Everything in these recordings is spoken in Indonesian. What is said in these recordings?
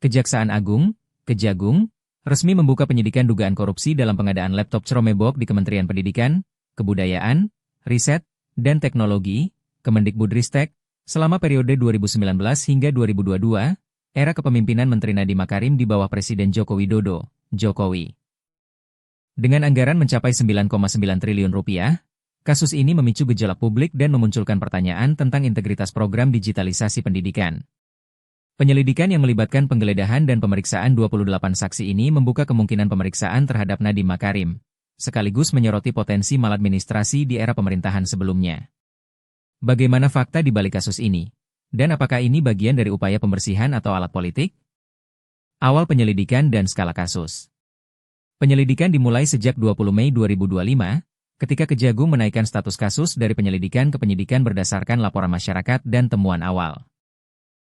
Kejaksaan Agung, Kejagung, resmi membuka penyidikan dugaan korupsi dalam pengadaan laptop Chromebook di Kementerian Pendidikan, Kebudayaan, Riset, dan Teknologi, Kemendikbudristek, selama periode 2019 hingga 2022, era kepemimpinan Menteri Nadiem Makarim di bawah Presiden Joko Widodo, Jokowi. Dengan anggaran mencapai 9,9 triliun rupiah, kasus ini memicu gejolak publik dan memunculkan pertanyaan tentang integritas program digitalisasi pendidikan. Penyelidikan yang melibatkan penggeledahan dan pemeriksaan 28 saksi ini membuka kemungkinan pemeriksaan terhadap Nadiem Makarim, sekaligus menyoroti potensi maladministrasi di era pemerintahan sebelumnya. Bagaimana fakta di balik kasus ini? Dan apakah ini bagian dari upaya pembersihan atau alat politik? Awal penyelidikan dan skala kasus. Penyelidikan dimulai sejak 20 Mei 2025, ketika Kejagung menaikkan status kasus dari penyelidikan ke penyidikan berdasarkan laporan masyarakat dan temuan awal.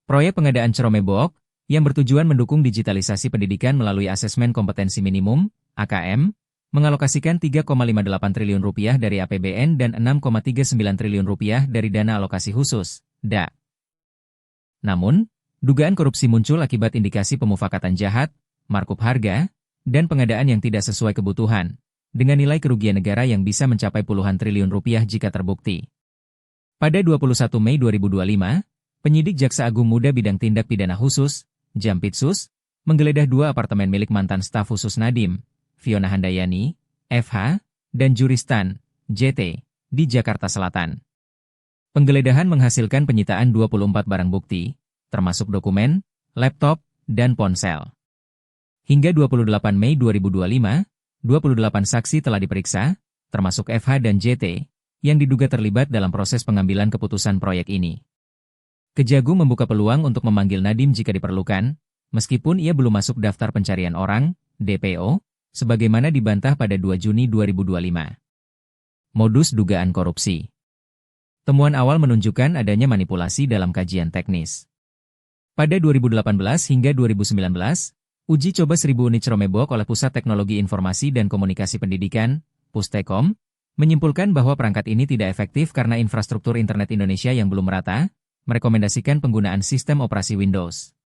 Proyek pengadaan Chromebook, yang bertujuan mendukung digitalisasi pendidikan melalui asesmen kompetensi minimum, AKM, mengalokasikan 3,58 triliun rupiah dari APBN dan 6,39 triliun rupiah dari dana alokasi khusus, DA. Namun, dugaan korupsi muncul akibat indikasi pemufakatan jahat, markup harga, dan pengadaan yang tidak sesuai kebutuhan, dengan nilai kerugian negara yang bisa mencapai puluhan triliun rupiah jika terbukti. Pada 21 Mei 2025, penyidik Jaksa Agung Muda Bidang Tindak Pidana Khusus, Jampitsus, menggeledah 2 apartemen milik mantan staf khusus Nadiem, Fiona Handayani, FH, dan Juristan, JT, di Jakarta Selatan. Penggeledahan menghasilkan penyitaan 24 barang bukti, termasuk dokumen, laptop, dan ponsel. Hingga 28 Mei 2025, 28 saksi telah diperiksa, termasuk FH dan JT, yang diduga terlibat dalam proses pengambilan keputusan proyek ini. Kejagung membuka peluang untuk memanggil Nadiem jika diperlukan, meskipun ia belum masuk daftar pencarian orang, DPO, sebagaimana dibantah pada 2 Juni 2025. Modus dugaan korupsi. Temuan awal menunjukkan adanya manipulasi dalam kajian teknis. Pada 2018 hingga 2019, uji coba 1000 unit Chromebook oleh Pusat Teknologi Informasi dan Komunikasi Pendidikan, Pustekom, menyimpulkan bahwa perangkat ini tidak efektif karena infrastruktur internet Indonesia yang belum merata, merekomendasikan penggunaan sistem operasi Windows.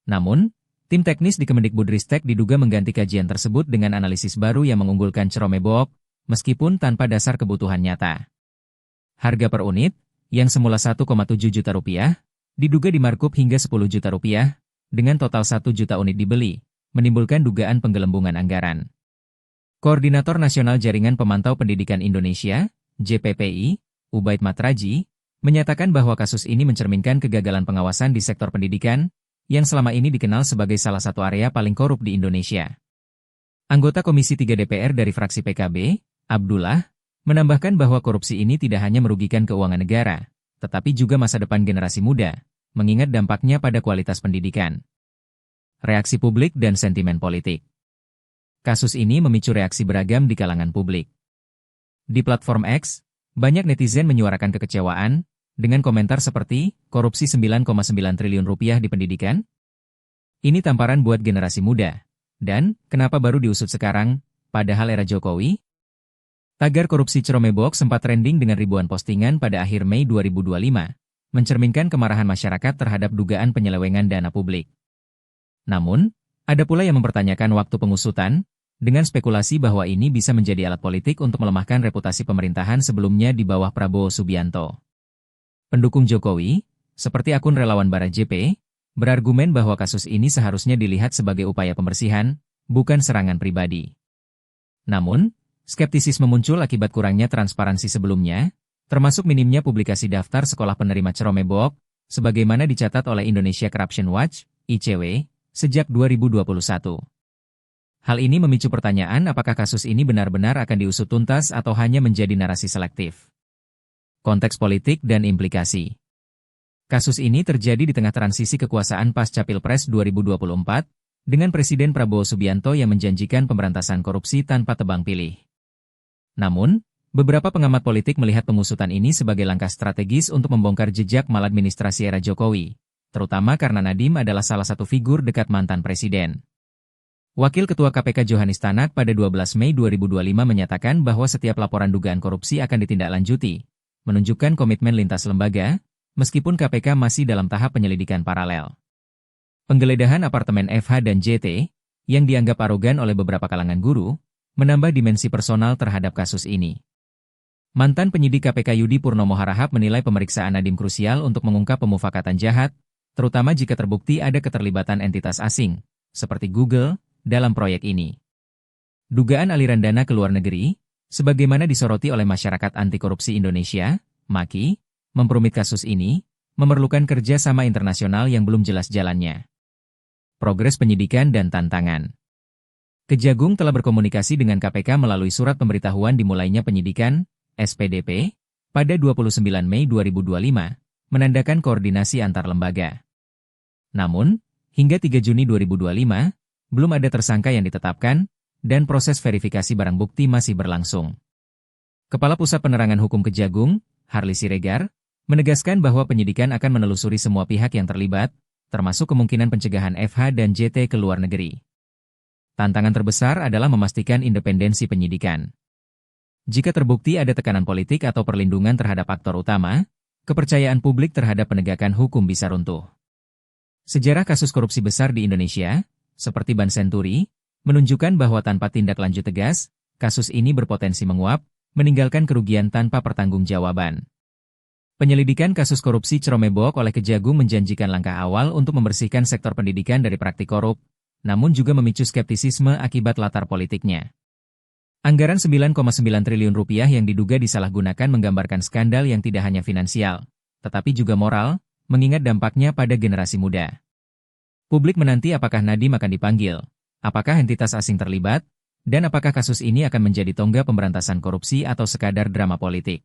Namun, tim teknis di Kemendikbudristek diduga mengganti kajian tersebut dengan analisis baru yang mengunggulkan Chromebook, meskipun tanpa dasar kebutuhan nyata. Harga per unit, yang semula 1,7 juta rupiah, diduga dimarkup hingga 10 juta rupiah, dengan total 1 juta unit dibeli, menimbulkan dugaan penggelembungan anggaran. Koordinator Nasional Jaringan Pemantau Pendidikan Indonesia, JPPI, Ubaid Matraji, menyatakan bahwa kasus ini mencerminkan kegagalan pengawasan di sektor pendidikan, yang selama ini dikenal sebagai salah satu area paling korup di Indonesia. Anggota Komisi 3 DPR dari fraksi PKB, Abdullah, menambahkan bahwa korupsi ini tidak hanya merugikan keuangan negara, tetapi juga masa depan generasi muda, mengingat dampaknya pada kualitas pendidikan. Reaksi publik dan sentimen politik. Kasus ini memicu reaksi beragam di kalangan publik. Di platform X, banyak netizen menyuarakan kekecewaan, dengan komentar seperti, korupsi 9,9 triliun rupiah di pendidikan? Ini tamparan buat generasi muda. Dan, kenapa baru diusut sekarang, padahal era Jokowi? Tagar korupsi Chromebook sempat trending dengan ribuan postingan pada akhir Mei 2025, mencerminkan kemarahan masyarakat terhadap dugaan penyelewengan dana publik. Namun, ada pula yang mempertanyakan waktu pengusutan, dengan spekulasi bahwa ini bisa menjadi alat politik untuk melemahkan reputasi pemerintahan sebelumnya di bawah Prabowo Subianto. Pendukung Jokowi, seperti akun relawan Bara JP, berargumen bahwa kasus ini seharusnya dilihat sebagai upaya pembersihan, bukan serangan pribadi. Namun, skeptisisme muncul akibat kurangnya transparansi sebelumnya, termasuk minimnya publikasi daftar sekolah penerima Chromebook, sebagaimana dicatat oleh Indonesia Corruption Watch, ICW, sejak 2021. Hal ini memicu pertanyaan apakah kasus ini benar-benar akan diusut tuntas atau hanya menjadi narasi selektif. Konteks politik dan implikasi. Kasus ini terjadi di tengah transisi kekuasaan pasca Pilpres 2024, dengan Presiden Prabowo Subianto yang menjanjikan pemberantasan korupsi tanpa tebang pilih. Namun, beberapa pengamat politik melihat pengusutan ini sebagai langkah strategis untuk membongkar jejak maladministrasi era Jokowi, terutama karena Nadiem adalah salah satu figur dekat mantan presiden. Wakil Ketua KPK Johanis Tanak pada 12 Mei 2025 menyatakan bahwa setiap laporan dugaan korupsi akan ditindaklanjuti, menunjukkan komitmen lintas lembaga, meskipun KPK masih dalam tahap penyelidikan paralel. Penggeledahan apartemen FH dan JT, yang dianggap arogan oleh beberapa kalangan guru, menambah dimensi personal terhadap kasus ini. Mantan penyidik KPK Yudi Purnomo Harahap menilai pemeriksaan Nadiem krusial untuk mengungkap pemufakatan jahat, terutama jika terbukti ada keterlibatan entitas asing, seperti Google, dalam proyek ini. Dugaan aliran dana ke luar negeri, sebagaimana disoroti oleh Masyarakat Anti Korupsi Indonesia, MAKI, memperumit kasus ini, memerlukan kerja sama internasional yang belum jelas jalannya. Progres penyidikan dan tantangan. Kejagung telah berkomunikasi dengan KPK melalui surat pemberitahuan dimulainya penyidikan, SPDP, pada 29 Mei 2025, menandakan koordinasi antar lembaga. Namun, hingga 3 Juni 2025, belum ada tersangka yang ditetapkan, dan proses verifikasi barang bukti masih berlangsung. Kepala Pusat Penerangan Hukum Kejagung, Harli Siregar, menegaskan bahwa penyidikan akan menelusuri semua pihak yang terlibat, termasuk kemungkinan pencegahan FH dan JT ke luar negeri. Tantangan terbesar adalah memastikan independensi penyidikan. Jika terbukti ada tekanan politik atau perlindungan terhadap aktor utama, kepercayaan publik terhadap penegakan hukum bisa runtuh. Sejarah kasus korupsi besar di Indonesia, seperti Bank Senturi, menunjukkan bahwa tanpa tindak lanjut tegas, kasus ini berpotensi menguap, meninggalkan kerugian tanpa pertanggungjawaban. Penyelidikan kasus korupsi Cromebok oleh Kejagung menjanjikan langkah awal untuk membersihkan sektor pendidikan dari praktik korup, namun juga memicu skeptisisme akibat latar politiknya. Anggaran 9,9 triliun rupiah yang diduga disalahgunakan menggambarkan skandal yang tidak hanya finansial, tetapi juga moral, mengingat dampaknya pada generasi muda. Publik menanti apakah Nadiem akan dipanggil, apakah entitas asing terlibat, dan apakah kasus ini akan menjadi tonggak pemberantasan korupsi atau sekadar drama politik.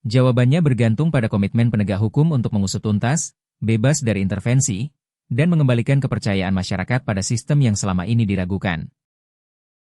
Jawabannya bergantung pada komitmen penegak hukum untuk mengusut tuntas, bebas dari intervensi, dan mengembalikan kepercayaan masyarakat pada sistem yang selama ini diragukan.